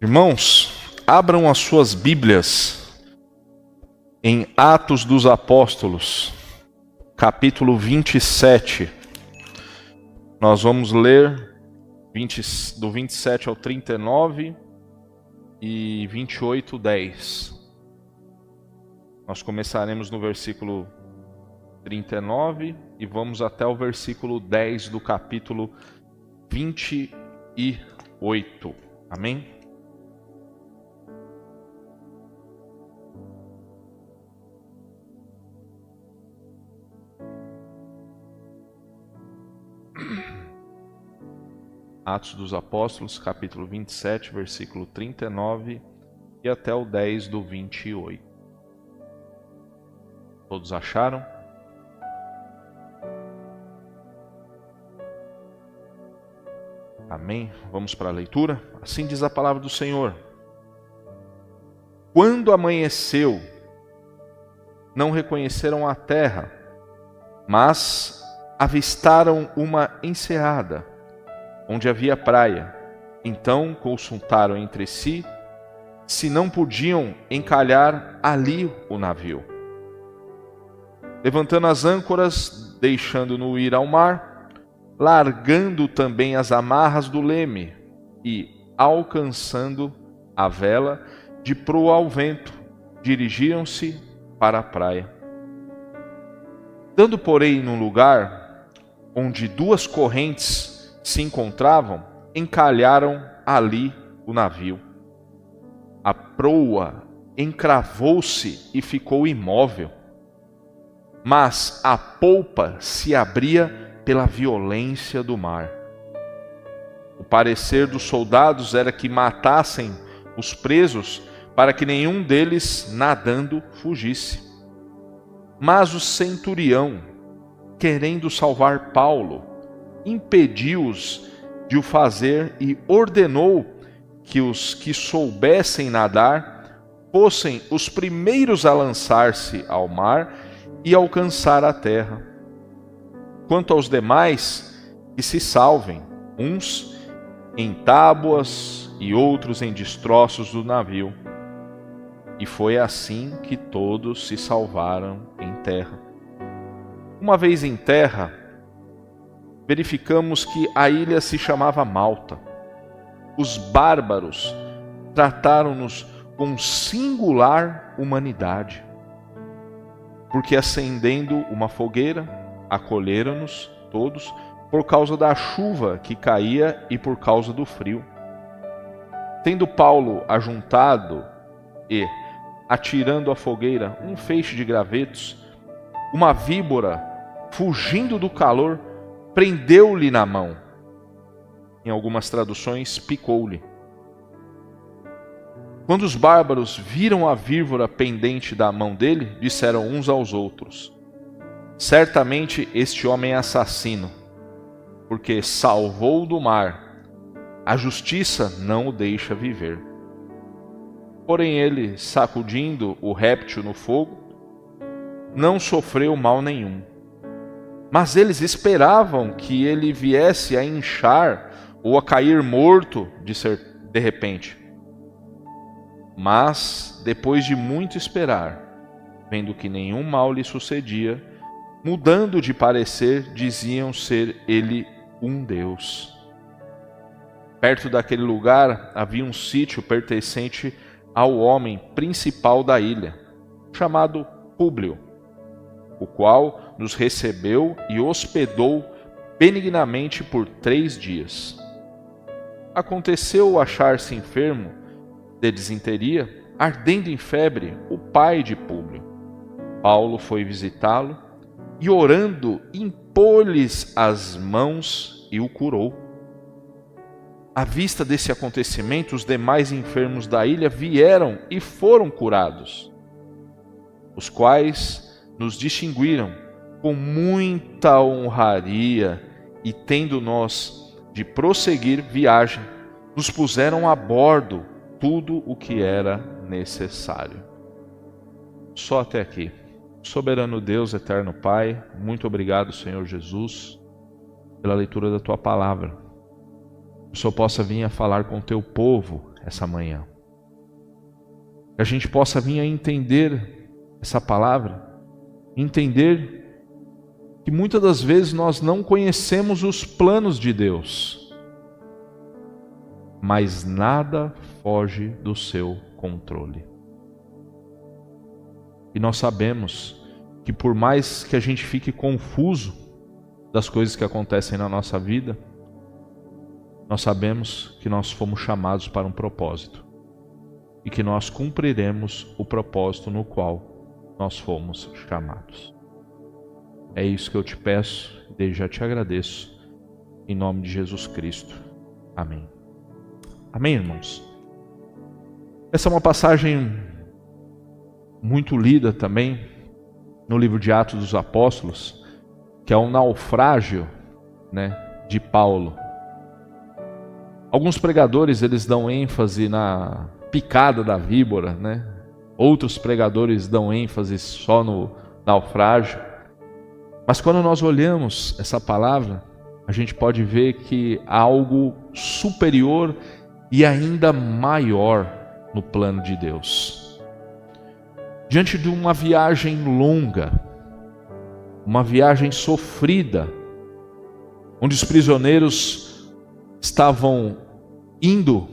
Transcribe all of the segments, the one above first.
Irmãos, abram as suas Bíblias em Atos dos Apóstolos, capítulo 27. Nós vamos ler do 27 ao 39 e 28, 10. Nós começaremos no versículo 39 e vamos até o versículo 10 do capítulo 28. Amém? Atos dos Apóstolos, capítulo 27, versículo 39 e até o 10 do 28. Todos acharam? Amém? Vamos para a leitura? Assim diz a palavra do Senhor. Quando amanheceu, não reconheceram a terra, mas avistaram uma enseada, onde havia praia. Então consultaram entre si se não podiam encalhar ali o navio. Levantando as âncoras, deixando-no ir ao mar, largando também as amarras do leme e, alcançando a vela, de proa ao vento, dirigiram-se para a praia. Dando, porém, num lugar onde duas correntes se encontravam, encalharam ali o navio. A proa encravou-se e ficou imóvel, mas a polpa se abria pela violência do mar. O parecer dos soldados era que matassem os presos para que nenhum deles, nadando, fugisse. Mas o centurião, querendo salvar Paulo, impediu-os de o fazer e ordenou que os que soubessem nadar fossem os primeiros a lançar-se ao mar e alcançar a terra. Quanto aos demais, que se salvem, uns em tábuas e outros em destroços do navio. E foi assim que todos se salvaram em terra. Uma vez em terra, verificamos que a ilha se chamava Malta. Os bárbaros trataram-nos com singular humanidade, porque acendendo uma fogueira, acolheram-nos todos por causa da chuva que caía e por causa do frio. Tendo Paulo ajuntado e, atirando à fogueira um feixe de gravetos, uma víbora, fugindo do calor, prendeu-lhe na mão. Em algumas traduções, picou-lhe. Quando os bárbaros viram a víbora pendente da mão dele, disseram uns aos outros: certamente este homem é assassino, porque salvou do mar. A justiça não o deixa viver. Porém ele, sacudindo o réptil no fogo, não sofreu mal nenhum. Mas eles esperavam que ele viesse a inchar ou a cair morto de repente. Mas, depois de muito esperar, vendo que nenhum mal lhe sucedia, mudando de parecer, diziam ser ele um deus. Perto daquele lugar havia um sítio pertencente ao homem principal da ilha, chamado Públio, o qual nos recebeu e hospedou benignamente por 3 dias. Aconteceu achar-se enfermo de disenteria, ardendo em febre, o pai de Públio. Paulo foi visitá-lo e, orando, impôs-lhes as mãos e o curou. À vista desse acontecimento, os demais enfermos da ilha vieram e foram curados, os quais nos distinguiram com muita honraria e, tendo nós de prosseguir viagem, nos puseram a bordo tudo o que era necessário. Só até aqui. Soberano Deus, eterno Pai, muito obrigado, Senhor Jesus, pela leitura da Tua palavra. Que o Senhor possa vir a falar com o Teu povo essa manhã. Que a gente possa vir a entender essa palavra, entender que muitas das vezes nós não conhecemos os planos de Deus, mas nada foge do seu controle. E nós sabemos que por mais que a gente fique confuso das coisas que acontecem na nossa vida, nós sabemos que nós fomos chamados para um propósito e que nós cumpriremos o propósito no qual nós fomos chamados. É isso que eu te peço e desde já te agradeço, em nome de Jesus Cristo. Amém. Amém, irmãos? Essa é uma passagem muito lida também no livro de Atos dos Apóstolos, que é o naufrágio, de Paulo. Alguns pregadores eles dão ênfase na picada da víbora, Outros pregadores dão ênfase só no naufrágio. Mas quando nós olhamos essa palavra, a gente pode ver que há algo superior e ainda maior no plano de Deus. Diante de uma viagem longa, uma viagem sofrida, onde os prisioneiros estavam indo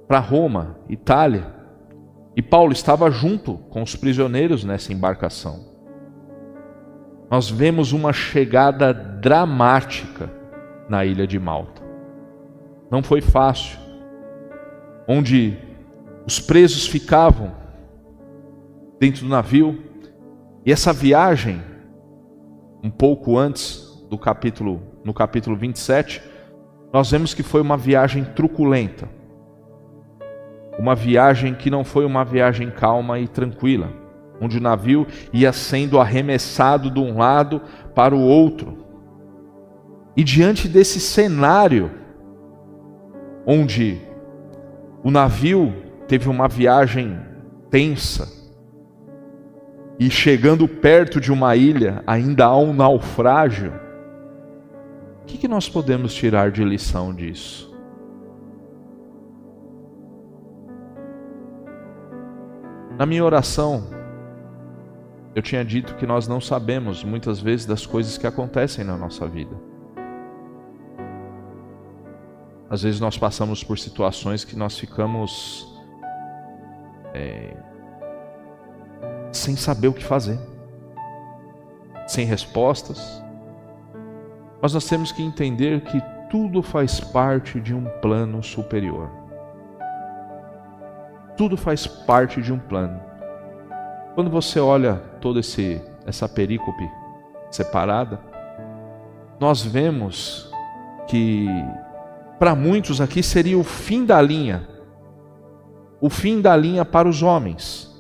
para Roma, Itália, e Paulo estava junto com os prisioneiros nessa embarcação. Nós vemos uma chegada dramática na ilha de Malta. Não foi fácil, onde os presos ficavam dentro do navio, e essa viagem, um pouco antes no capítulo 27, nós vemos que foi uma viagem truculenta, uma viagem que não foi uma viagem calma e tranquila, onde o navio ia sendo arremessado de um lado para o outro. E diante desse cenário, onde o navio teve uma viagem tensa, e chegando perto de uma ilha, ainda há um naufrágio, o que nós podemos tirar de lição disso? Na minha oração, eu tinha dito que nós não sabemos muitas vezes das coisas que acontecem na nossa vida. Às vezes nós passamos por situações que nós ficamos sem saber o que fazer, sem respostas. Mas nós temos que entender que tudo faz parte de um plano superior. Tudo faz parte de um plano. Quando você olha toda essa perícope separada, nós vemos que para muitos aqui seria o fim da linha. O fim da linha para os homens.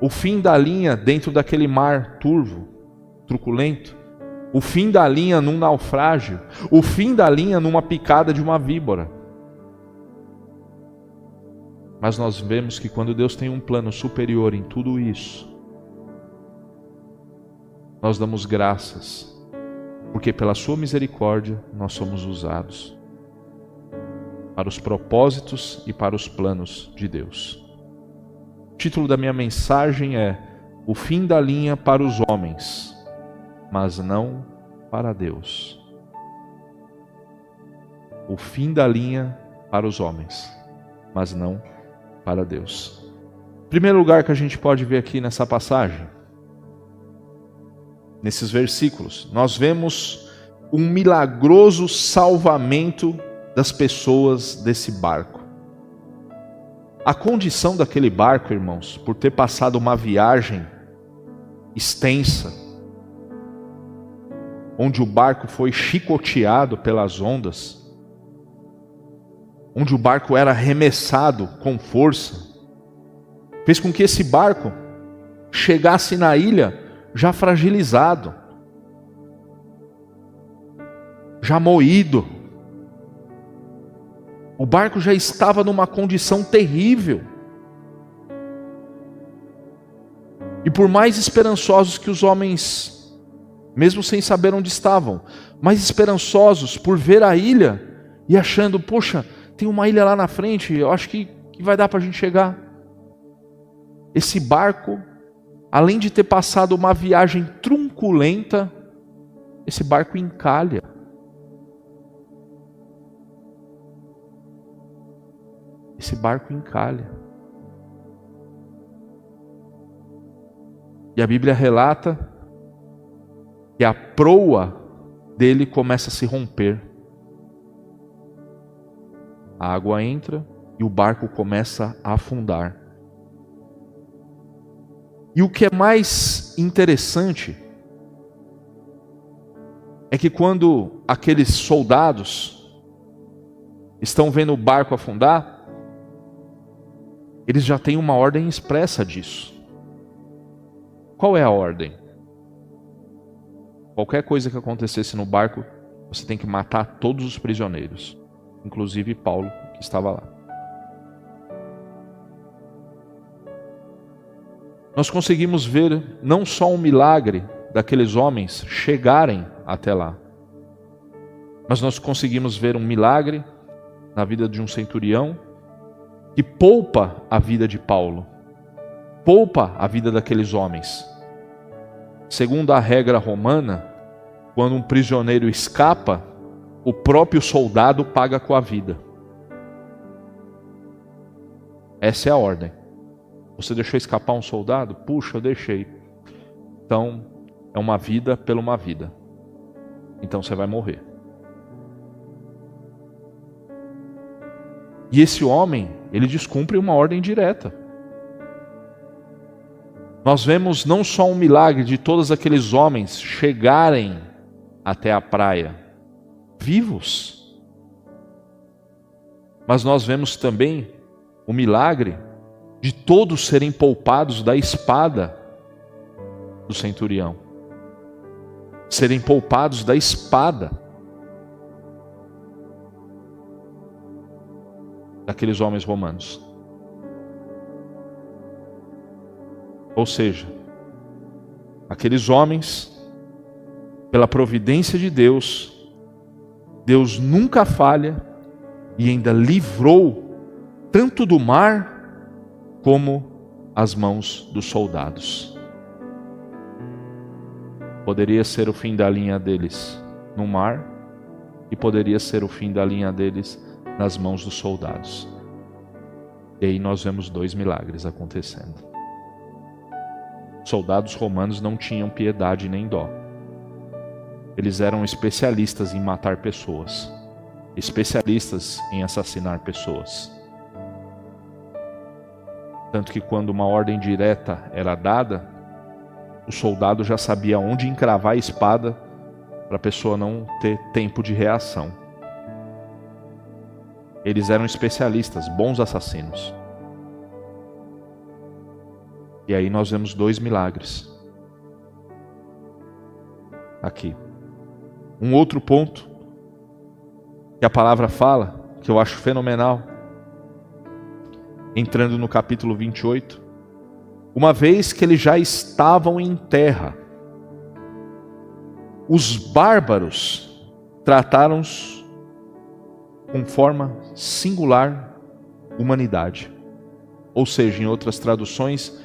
O fim da linha dentro daquele mar turvo, truculento. O fim da linha num naufrágio. O fim da linha numa picada de uma víbora. Mas nós vemos que quando Deus tem um plano superior em tudo isso, nós damos graças, porque pela sua misericórdia nós somos usados para os propósitos e para os planos de Deus. O título da minha mensagem é O fim da linha para os homens, mas não para Deus. O fim da linha para os homens, mas não para Deus. Primeiro lugar que a gente pode ver aqui nessa passagem, nesses versículos, nós vemos um milagroso salvamento das pessoas desse barco. A condição daquele barco, irmãos, por ter passado uma viagem extensa, onde o barco foi chicoteado pelas ondas, onde o barco era arremessado com força, fez com que esse barco chegasse na ilha já fragilizado, já moído. O barco já estava numa condição terrível. E por mais esperançosos que os homens, mesmo sem saber onde estavam, mais esperançosos por ver a ilha e achando, poxa, tem uma ilha lá na frente, eu acho que vai dar para a gente chegar. Esse barco, além de ter passado uma viagem truculenta, esse barco encalha. Esse barco encalha. E a Bíblia relata que a proa dele começa a se romper. A água entra e o barco começa a afundar. E o que é mais interessante é que quando aqueles soldados estão vendo o barco afundar, eles já têm uma ordem expressa disso. Qual é a ordem? Qualquer coisa que acontecesse no barco, você tem que matar todos os prisioneiros, inclusive Paulo, que estava lá. Nós conseguimos ver não só um milagre daqueles homens chegarem até lá, mas nós conseguimos ver um milagre na vida de um centurião que poupa a vida de Paulo, poupa a vida daqueles homens. Segundo a regra romana, quando um prisioneiro escapa, o próprio soldado paga com a vida. Essa é a ordem. Você deixou escapar um soldado? Puxa, eu deixei. Então, é uma vida pela uma vida. Então você vai morrer. E esse homem, ele descumpre uma ordem direta. Nós vemos não só um milagre de todos aqueles homens chegarem até a praia vivos, mas nós vemos também o milagre de todos serem poupados da espada do centurião. Serem poupados da espada daqueles homens romanos. Ou seja, aqueles homens, pela providência de Deus, Deus nunca falha e ainda livrou tanto do mar como as mãos dos soldados. Poderia ser o fim da linha deles no mar e poderia ser o fim da linha deles nas mãos dos soldados. E aí nós vemos dois milagres acontecendo. Soldados romanos não tinham piedade nem dó. Eles eram especialistas em matar pessoas, especialistas em assassinar pessoas. Tanto que quando uma ordem direta era dada, o soldado já sabia onde encravar a espada para a pessoa não ter tempo de reação. Eles eram especialistas, bons assassinos. E aí nós vemos dois milagres aqui. Um outro ponto que a palavra fala, que eu acho fenomenal, entrando no capítulo 28, uma vez que eles já estavam em terra, os bárbaros trataram-os com forma singular humanidade. Ou seja, em outras traduções,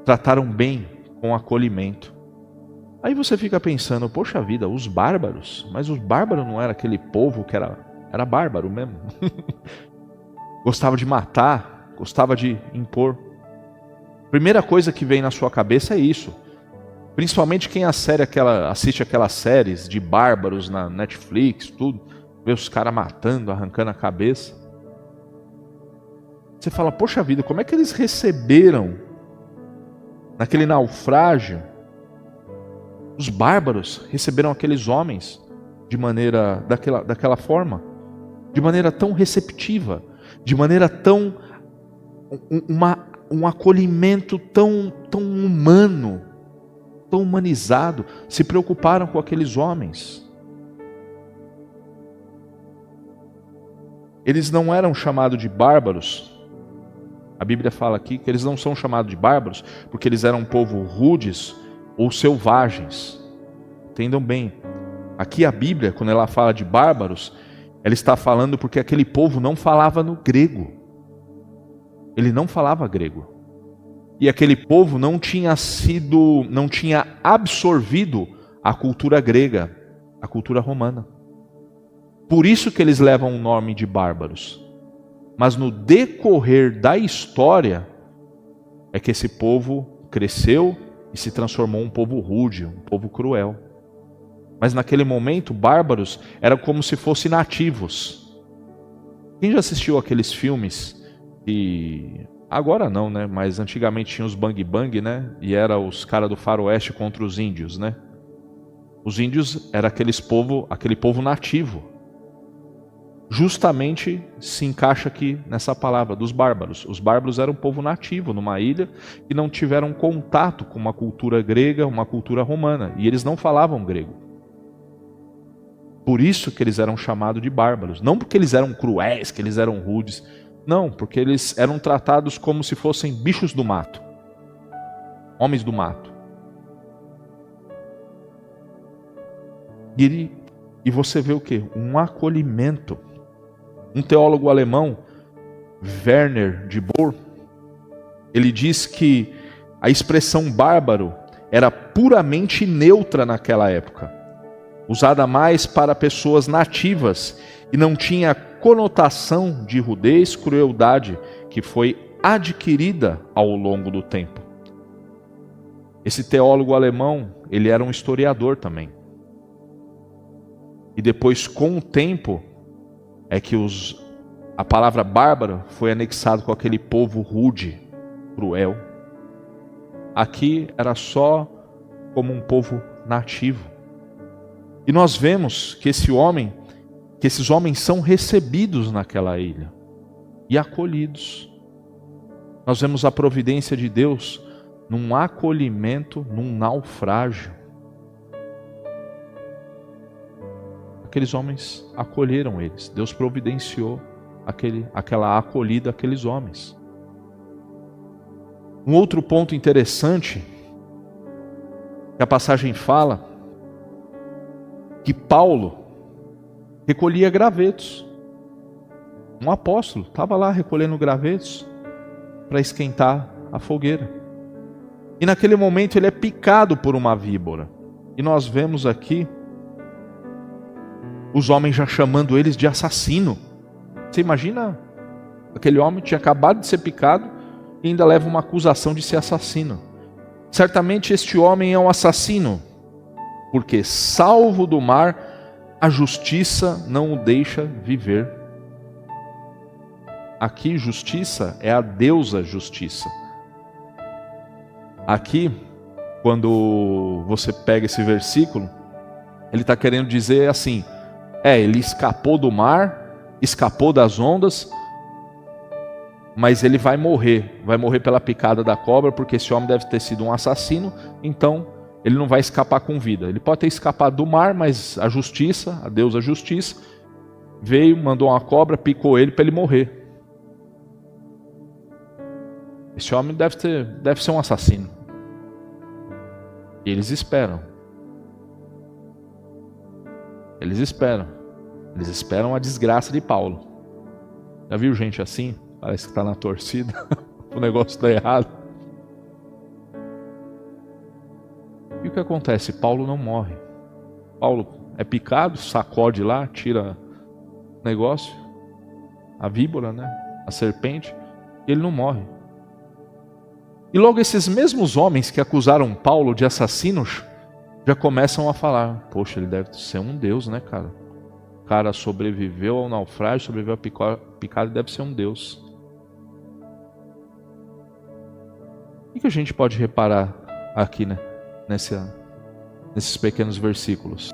trataram bem, com acolhimento. Aí você fica pensando, poxa vida, os bárbaros? Mas os bárbaros não era aquele povo que era bárbaro mesmo? Gostava de matar, gostava de impor. Primeira coisa que vem na sua cabeça é isso. Principalmente quem assiste aquelas séries de bárbaros na Netflix, tudo, vê os caras matando, arrancando a cabeça. Você fala, poxa vida, como é que eles receberam naquele naufrágio? Os bárbaros receberam aqueles homens de maneira daquela forma, de maneira tão receptiva, de maneira tão um acolhimento tão humano, tão humanizado. Se preocuparam com aqueles homens. Eles não eram chamados de bárbaros. A Bíblia fala aqui que eles não são chamados de bárbaros porque eles eram um povo rudes ou selvagens. Entendam bem. Aqui a Bíblia, quando ela fala de bárbaros, ela está falando porque aquele povo não falava no grego. Ele não falava grego. E aquele povo não tinha absorvido a cultura grega, a cultura romana. Por isso que eles levam o nome de bárbaros. Mas no decorrer da história, é que esse povo cresceu e se transformou em um povo rude, um povo cruel. Mas naquele momento, bárbaros eram como se fossem nativos. Quem já assistiu aqueles filmes que... Agora não, né? Mas antigamente tinha os Bang Bang, né? E era os caras do faroeste contra os índios, né? Os índios era aquele povo nativo. Justamente se encaixa aqui nessa palavra dos bárbaros. Os bárbaros eram um povo nativo numa ilha que não tiveram contato com uma cultura grega, uma cultura romana. E eles não falavam grego. Por isso que eles eram chamados de bárbaros. Não porque eles eram cruéis, que eles eram rudes. Não, porque eles eram tratados como se fossem bichos do mato. Homens do mato. E você vê o quê? Um acolhimento. Um teólogo alemão, Werner de Boer, ele diz que a expressão bárbaro era puramente neutra naquela época, usada mais para pessoas nativas e não tinha conotação de rudez, crueldade, que foi adquirida ao longo do tempo. Esse teólogo alemão, ele era um historiador também. E depois, com o tempo, é que a palavra bárbaro foi anexado com aquele povo rude, cruel. Aqui era só como um povo nativo. E nós vemos que esses homens são recebidos naquela ilha e acolhidos. Nós vemos a providência de Deus num acolhimento, num naufrágio. Aqueles homens acolheram eles. Deus providenciou aquela acolhida àqueles homens. Um outro ponto interessante que a passagem fala que Paulo recolhia gravetos. Um apóstolo estava lá recolhendo gravetos para esquentar a fogueira. E naquele momento ele é picado por uma víbora. E nós vemos aqui os homens já chamando eles de assassino. Você imagina? Aquele homem tinha acabado de ser picado e ainda leva uma acusação de ser assassino. Certamente este homem é um assassino, porque salvo do mar, a justiça não o deixa viver. Aqui justiça é a deusa justiça. Aqui, quando você pega esse versículo, ele está querendo dizer assim, ele escapou do mar, escapou das ondas, mas ele vai morrer pela picada da cobra, porque esse homem deve ter sido um assassino, então ele não vai escapar com vida. Ele pode ter escapado do mar, mas a justiça, a deusa justiça, veio, mandou uma cobra, picou ele para ele morrer. Esse homem deve ser um assassino. E eles esperam. Eles esperam a desgraça de Paulo. Já viu gente assim? Parece que está na torcida. O negócio está errado. E o que acontece? Paulo não morre. Paulo é picado, sacode lá, tira o negócio, a víbora, né? A serpente, e ele não morre. E logo esses mesmos homens que acusaram Paulo de assassino já começam a falar, poxa, ele deve ser um deus, né, cara? O cara sobreviveu ao naufrágio, sobreviveu à picada, deve ser um deus. O que a gente pode reparar aqui, né, nesses pequenos versículos?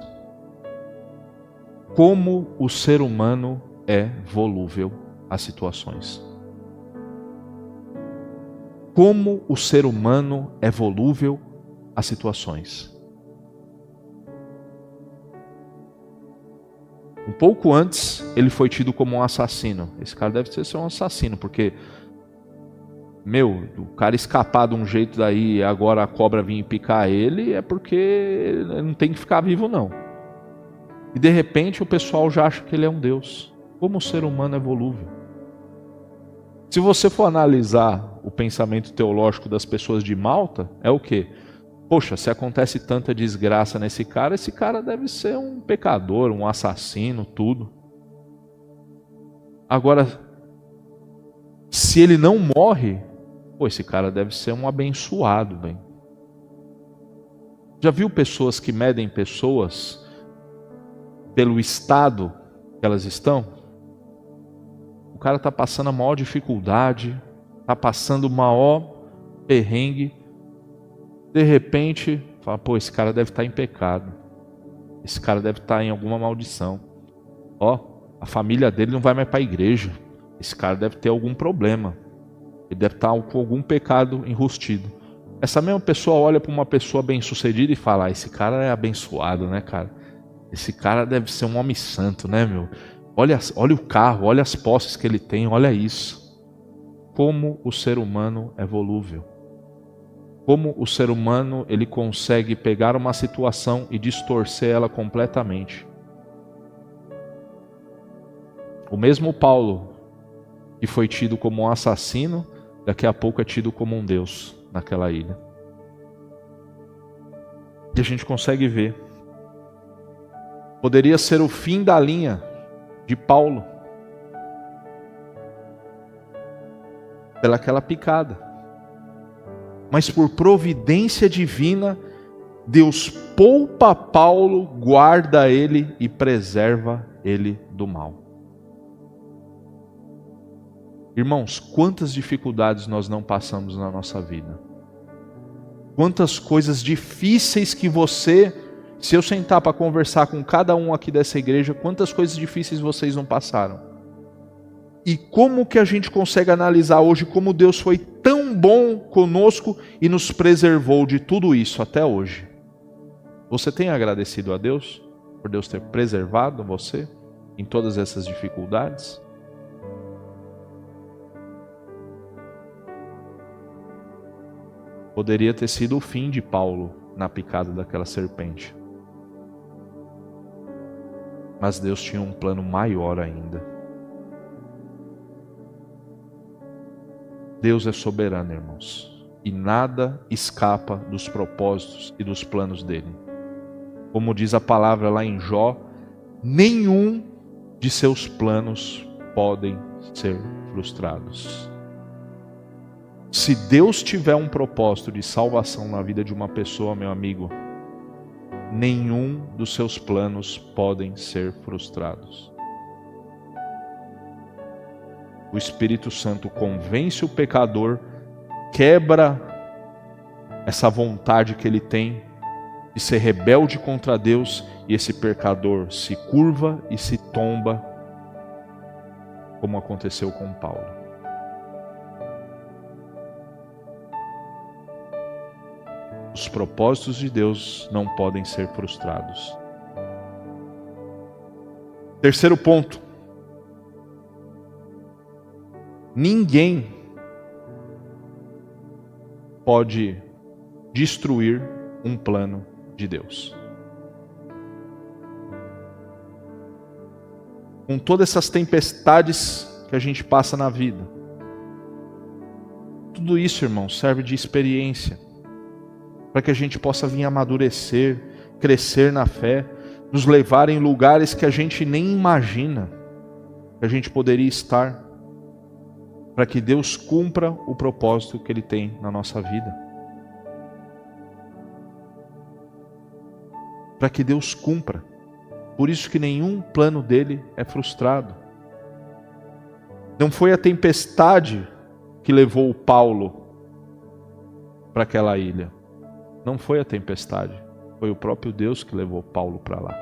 Como o ser humano é volúvel às situações. Como o ser humano é volúvel às situações. Um pouco antes, ele foi tido como um assassino. Esse cara deve ser um assassino, porque, o cara escapar de um jeito daí e agora a cobra vir picar ele, é porque ele não tem que ficar vivo, não. E de repente o pessoal já acha que ele é um Deus. Como o ser humano é volúvel. Se você for analisar o pensamento teológico das pessoas de Malta, é o quê? Poxa, se acontece tanta desgraça nesse cara, esse cara deve ser um pecador, um assassino, tudo. Agora, se ele não morre, pô, esse cara deve ser um abençoado, bem. Já viu pessoas que medem pessoas pelo estado que elas estão? O cara está passando a maior dificuldade, está passando o maior perrengue. De repente, fala, pô, esse cara deve estar em pecado. Esse cara deve estar em alguma maldição. Ó, a família dele não vai mais para a igreja. Esse cara deve ter algum problema. Ele deve estar com algum pecado enrustido. Essa mesma pessoa olha para uma pessoa bem-sucedida e fala, esse cara é abençoado, né, cara? Esse cara deve ser um homem santo, né, meu? Olha o carro, olha as posses que ele tem, olha isso. Como o ser humano é volúvel. Como o ser humano ele consegue pegar uma situação e distorcer ela completamente. O mesmo Paulo, que foi tido como um assassino, daqui a pouco é tido como um Deus naquela ilha. E a gente consegue ver. Poderia ser o fim da linha de Paulo pelaquela picada. Mas por providência divina, Deus poupa Paulo, guarda ele e preserva ele do mal. Irmãos, quantas dificuldades nós não passamos na nossa vida? Quantas coisas difíceis que você, se eu sentar para conversar com cada um aqui dessa igreja, quantas coisas difíceis vocês não passaram? E como que a gente consegue analisar hoje como Deus foi tão bom conosco e nos preservou de tudo isso até hoje? Você tem agradecido a Deus por Deus ter preservado você em todas essas dificuldades? Poderia ter sido o fim de Paulo na picada daquela serpente. Mas Deus tinha um plano maior ainda. Deus é soberano, irmãos, e nada escapa dos propósitos e dos planos dele. Como diz a palavra lá em Jó, nenhum de seus planos podem ser frustrados. Se Deus tiver um propósito de salvação na vida de uma pessoa, meu amigo, nenhum dos seus planos podem ser frustrados. O Espírito Santo convence o pecador, quebra essa vontade que ele tem de ser rebelde contra Deus, e esse pecador se curva e se tomba, como aconteceu com Paulo. Os propósitos de Deus não podem ser frustrados. Terceiro ponto. Ninguém pode destruir um plano de Deus. Com todas essas tempestades que a gente passa na vida, tudo isso, irmão, serve de experiência para que a gente possa vir amadurecer, crescer na fé, nos levar em lugares que a gente nem imagina que a gente poderia estar, para que Deus cumpra o propósito que Ele tem na nossa vida. Para que Deus cumpra. Por isso que nenhum plano dele é frustrado. Não foi a tempestade que levou o Paulo para aquela ilha. Não foi a tempestade, foi o próprio Deus que levou Paulo para lá.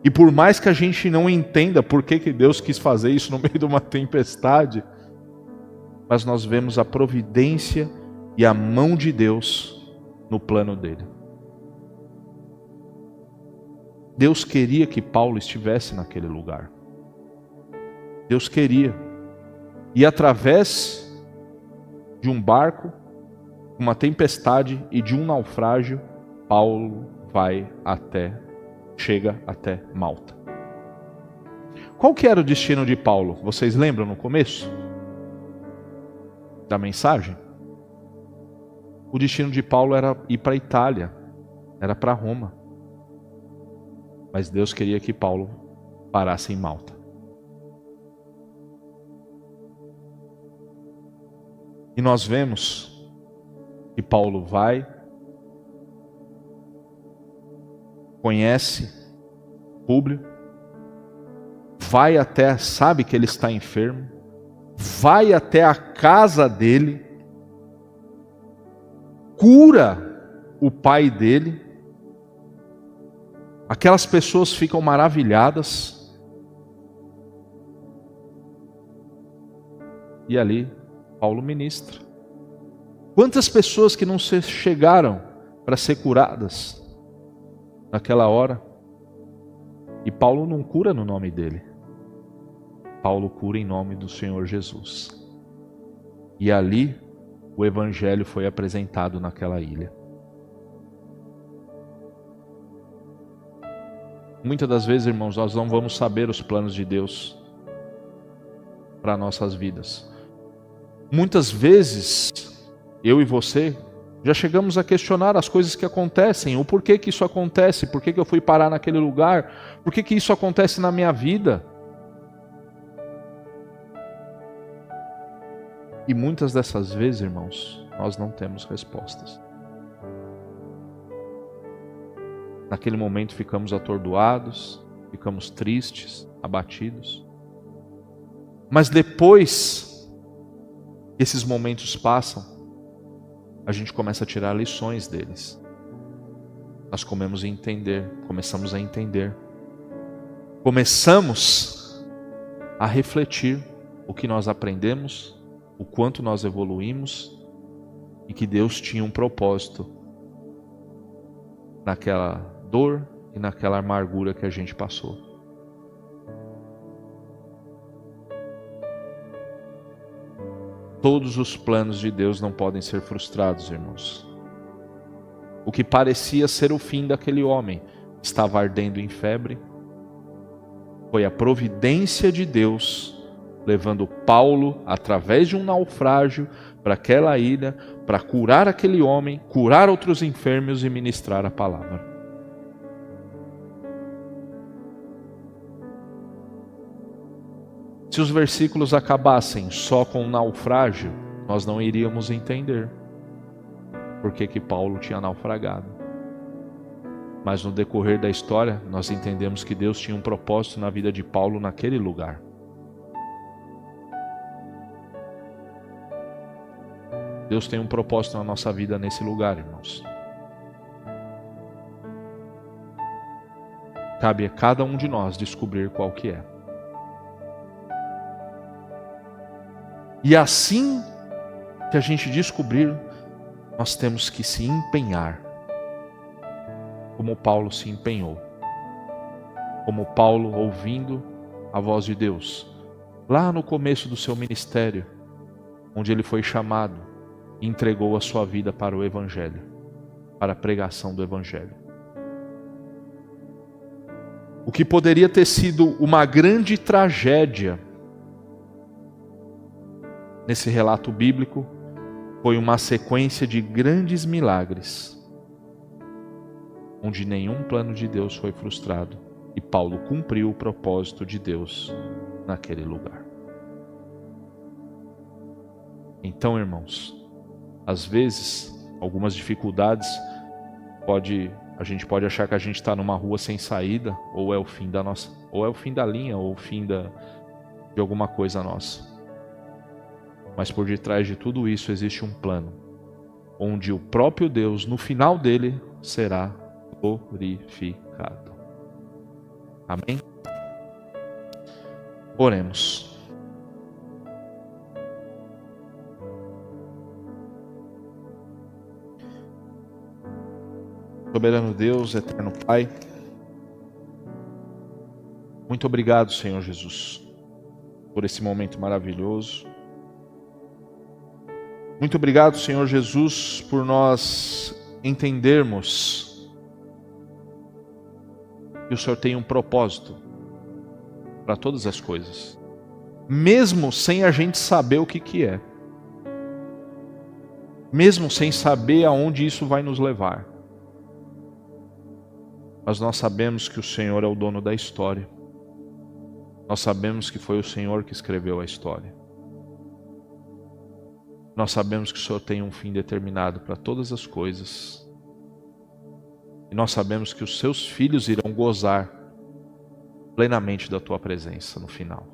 E por mais que a gente não entenda por que Deus quis fazer isso no meio de uma tempestade, mas nós vemos a providência e a mão de Deus no plano dele. Deus queria que Paulo estivesse naquele lugar. Deus queria. E através de um barco, uma tempestade e de um naufrágio, Paulo chega até Malta. Qual que era o destino de Paulo? Vocês lembram no começo da mensagem? O destino de Paulo era ir para a Itália, era para Roma. Mas Deus queria que Paulo parasse em Malta. E nós vemos que Paulo vai, conhece Públio, vai até, sabe que ele está enfermo, vai até a casa dele, cura o pai dele. Aquelas pessoas ficam maravilhadas. E ali Paulo ministra. Quantas pessoas que não chegaram para ser curadas naquela hora? E Paulo não cura no nome dele. Paulo cura em nome do Senhor Jesus. E ali o Evangelho foi apresentado naquela ilha. Muitas das vezes, irmãos, nós não vamos saber os planos de Deus para nossas vidas. Muitas vezes, eu e você, já chegamos a questionar as coisas que acontecem, o porquê que isso acontece, por que eu fui parar naquele lugar, por que isso acontece na minha vida. E muitas dessas vezes, irmãos, nós não temos respostas. Naquele momento ficamos atordoados, ficamos tristes, abatidos. Mas depois que esses momentos passam, a gente começa a tirar lições deles. Nós começamos a entender. Começamos a refletir o que nós aprendemos, o quanto nós evoluímos e que Deus tinha um propósito naquela dor e naquela amargura que a gente passou. Todos os planos de Deus não podem ser frustrados, irmãos. O que parecia ser o fim daquele homem estava ardendo em febre. Foi a providência de Deus levando Paulo, através de um naufrágio, para aquela ilha, para curar aquele homem, curar outros enfermos e ministrar a palavra. Se os versículos acabassem só com o naufrágio, nós não iríamos entender por que Paulo tinha naufragado. Mas no decorrer da história, nós entendemos que Deus tinha um propósito na vida de Paulo naquele lugar. Deus tem um propósito na nossa vida nesse lugar, irmãos. Cabe a cada um de nós descobrir qual que é. E assim que a gente descobrir, nós temos que se empenhar, como Paulo se empenhou. Como Paulo ouvindo a voz de Deus, lá no começo do seu ministério, onde ele foi chamado, e entregou a sua vida para o Evangelho, para a pregação do Evangelho. O que poderia ter sido uma grande tragédia nesse relato bíblico foi uma sequência de grandes milagres, onde nenhum plano de Deus foi frustrado e Paulo cumpriu o propósito de Deus naquele lugar. Então, irmãos, às vezes, algumas dificuldades, a gente pode achar que a gente está numa rua sem saída, ou é o fim da linha, ou o fim de alguma coisa nossa. Mas por detrás de tudo isso existe um plano, onde o próprio Deus, no final dele, será glorificado. Amém? Oremos. Soberano Deus, eterno Pai, muito obrigado, Senhor Jesus, por esse momento maravilhoso. Muito obrigado, Senhor Jesus, por nós entendermos E o Senhor tem um propósito para todas as coisas, mesmo sem a gente saber o que é, mesmo sem saber aonde isso vai nos levar. Mas nós sabemos que o Senhor é o dono da história. Nós sabemos que foi o Senhor que escreveu a história. Nós sabemos que o Senhor tem um fim determinado para todas as coisas. E nós sabemos que os seus filhos irão gozar plenamente da tua presença no final.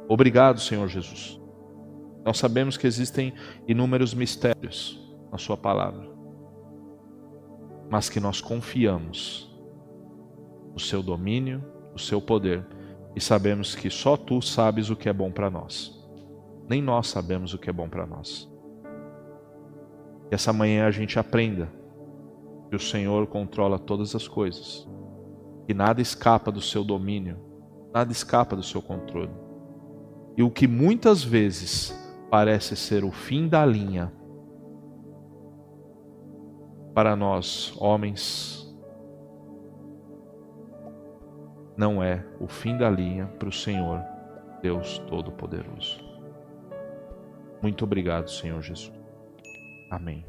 Obrigado, Senhor Jesus. Nós sabemos que existem inúmeros mistérios na sua palavra, mas que nós confiamos no seu domínio, no seu poder, e sabemos que só tu sabes o que é bom para nós. Nem nós sabemos o que é bom para nós. Que essa manhã a gente aprenda que o Senhor controla todas as coisas, que nada escapa do seu domínio, nada escapa do seu controle. E o que muitas vezes parece ser o fim da linha, para nós, homens, não é o fim da linha para o Senhor, Deus Todo-Poderoso. Muito obrigado, Senhor Jesus. Amém.